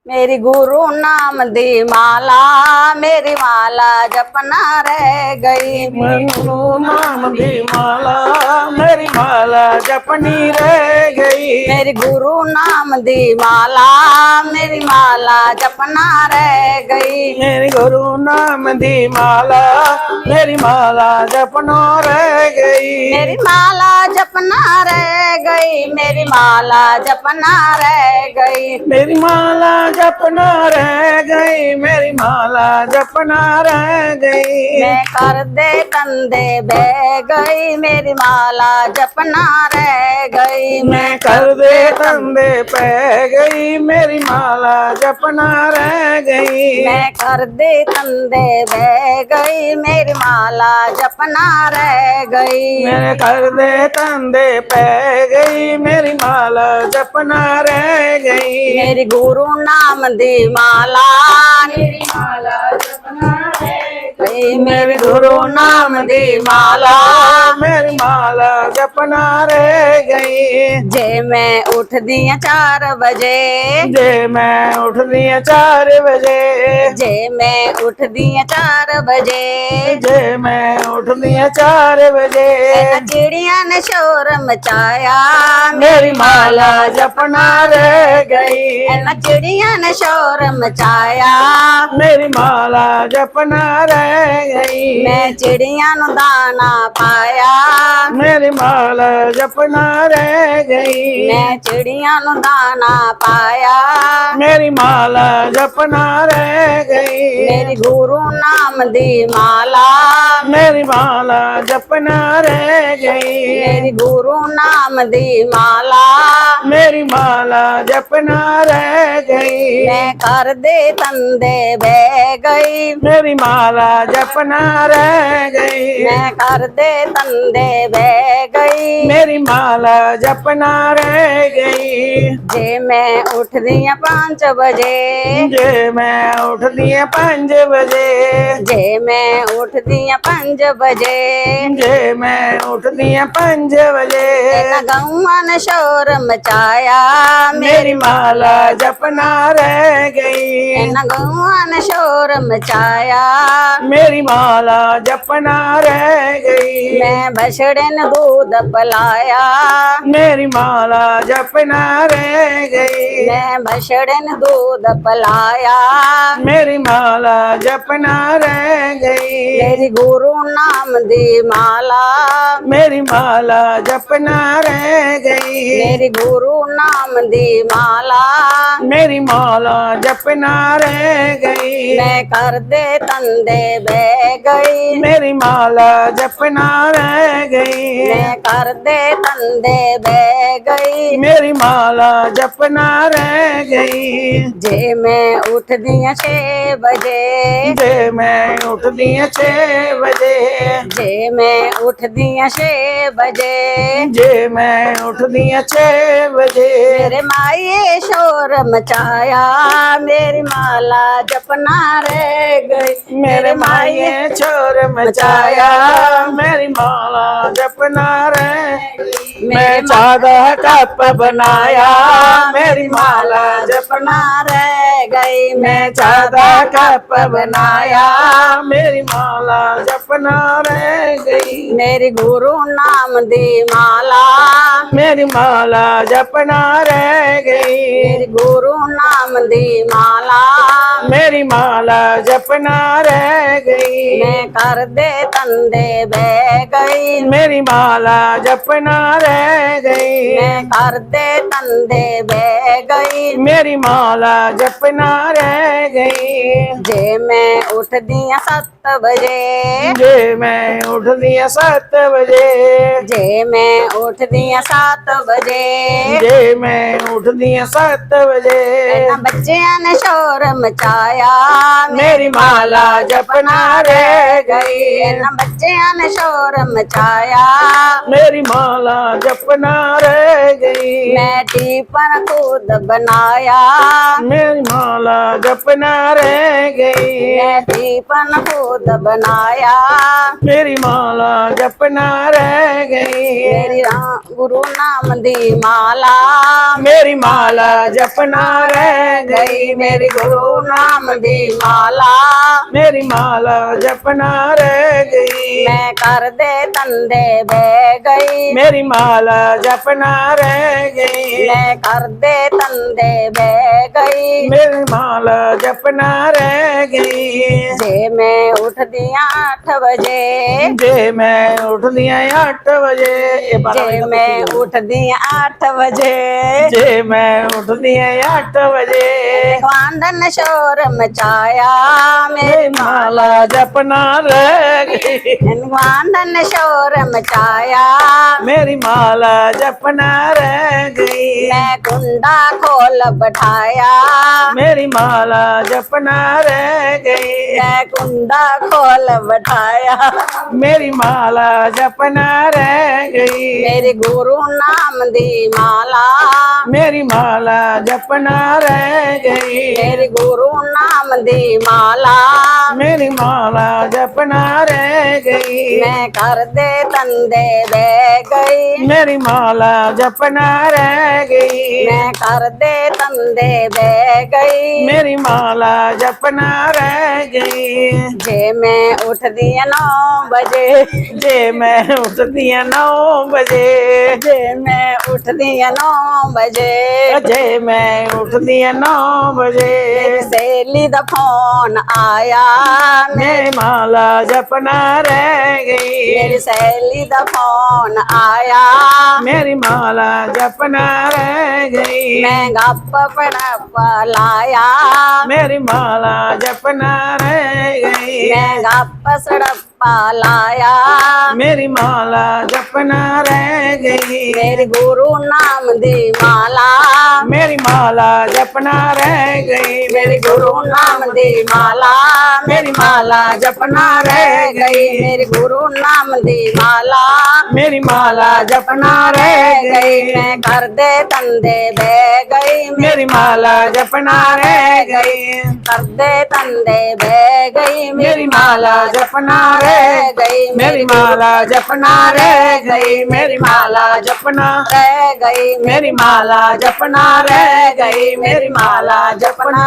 मेरी गुरु नाम दी माला, मेरी माला जपना रह गई। गुरु नाम दी माला, मेरी माला जपनी रह गई। मेरी गुरु नाम दी माला, मेरी माला जपना रह गई। मेरी गुरु नाम दी माला, मेरी माला जपना रह गई। मेरी माला जपना रह गई, मेरी माला जपना रह गई। मेरी माला जपना रह गई, मेरी माला जपना रह गई। मैं कर दे कंधे बह गई, मेरी माला जपना रह गई। मैं कर दे कंधे पे गई, मेरी माला जपना रह गई। मैं कर दे कंधे बह गई, मेरी माला जपना रह गई। मैं कर दे कंधे पे गई, मेरी माला जपना रह गई। मेरी गुरु नाम दी माला, मेरी माला जपना रह गई। मेरी गुरु नाम दी माला, मेरी माला जपना रह गई। जे मैं उठ दिया 4 बजे, जे मैं उठ दिया 4 बजे। जे मैं उठ दिया 4 बजे। जे मैं उठ दिया 4 बजे। चिड़िया ने शोर मचाया, मेरी माला जपना रह गई। चिड़िया ने शोर मचाया, मेरी माला जपना रह गई। मैं चिड़िया नु दाना पाया, मेरी माला जपना रह गई। मैं चिड़िया नु दाना पाया। मेरी माला जपना रह गई। मेरी गुरु नाम दी माला, मेरी माला जपना रह गई। मेरी गुरु नाम दी माला, मेरी माला जपना रह गई। मैं कर दे तंदे बह गई, मेरी माला जपना रह गई। मैं कर दे तंदे बह गई। मेरी माला जपना रह गई। जे मैं उठ दिया 5 बजे, जे मैं उठ दिया 5 बजे। जे मैं उठ दिया 5 बजे। जे मैं उठ दिया 5 बजे। गौआ ने शोर मचाया, मेरी माला जपना रह गई। गौआ ने शोर मचाया। मेरी माला जपना रह गई। मैं बछड़े ने दूध पिलाया, मेरी माला जपना रह गई। मैं बछड़े ने दूध पिलाया। मेरी माला जपना रह गई। मेरी गुरु नाम दी माला, मेरी माला जपना रह गई। मेरी गुरु नाम दी माला, मेरी माला जपना रह गई। मैं कर दे तंदे बह गई, मेरी माला जपना रह गई। मैं कर दे तंदे बह गई। मेरी माला जपना रह गई। जे मैं उठ दिया 6 बजे, जे मैं उठ दिया 6 बजे। जे मैं उठ दिया 6 बजे। जे मैं उठ दिया 6 बजे। मेरे माये शोर मचाया, मेरी माला जपना रह गई। मेरे माये शोर मचाया, मेरी माला जपना रह गई। मैं चादा कप बनाया, मेरी माला जपना रह गई। मैं चादा कप बनाया, मेरी माला जपना रह गई। मेरी गुरु नाम दी माला, मेरी माला जपना रह गई। मेरी गुरु नाम दी माला, मेरी माला जपना रह गई। मैं कर दे तंदे बह गई, मेरी माला जपना रह गई। मैं कर दे तंदे बह गई। मेरी माला जपना रह गई। जे मैं उठ दिया 7 बजे, जे मैं उठ दिया 7 बजे। जे मैं उठ दिया 7 बजे। जे मैं उठ दिया 7 बजे। बच्चियां ने शोर मचाया, मेरी माला जपना रह गई। बच्चियां ने शोर मचाया, मेरी माला जपना रह गई। मैं टीपन खुद बनाया, मेरी माला जपना रह गई। मैं दीपन खुद बनाया, मेरी माला जपना रह गई। मेरी गुरु नाम दी माला, मेरी माला जपना रह गई। मेरी गुरु नाम दी माला, मेरी माला जपना रह गई। मैं कर दे तंदे बह गई, मेरी माला जपना रह गई। मैं कर दे तंदे बह गई। मेरी माला जपना रह गई। जे मैं उठ दिया 8 बजे, जे मैं उठ दिया 8 बजे। ये बारह जे बजे मैं उठ दिया 8 बजे, जे मैं उठ दिया 8 बजे। वांदन शोर मचाया, मेरी माला जपना रह गई। वांदन शोर मचाया, मेरी माला जपना रह गई। मैं कुंडा खोल बैठाया, मेरी माला जपना रह गई। मैं कुंडा खोल बैठाया। मेरी माला जपना रह गई। मेरी गुरु नाम दी माला, मेरी माला जपना रह गई। मेरी गुरु नाम दी माला, मेरी माला जपना रह गई। मैं कर दे तंदे बह गई, मेरी माला जपना रह गई। मैं कर दे तंदे बह गई। मेरी माला जपना रह गई। जे मैं उठ दिया 9 बजे, जे मैं उठ दिया 9 बजे। जे मैं उठ दिया 9 बजे, जे मैं उठ दिया 9 बजे। मेरी सहेली दा फोन आया, मेरी माला जपना रह गई। मेरी सहेली दा फोन आया। मेरी माला जपना रह गई। मैं गप पड़प लाया, मेरी माला जपना रह गई। मैं गप सड़प्पा लाया। मेरी माला जपना रह गई। मेरी गुरु नाम दी माला, मेरी माला जपना रह गई। मेरी गुरु नाम दी माला, मेरी माला जपना रह गई। मेरी गुरु नाम दी माला, मेरी माला जपना रह गई। मैं कर दे तंदे बह गई, मेरी माला जपना रह गई। कर दे तंदे बह गई। मेरी माला जपना रह गई, मेरी माला जपना रह गई। मेरी माला जपना रह गई। मेरी माला जपना रह गई। मेरी माला जपना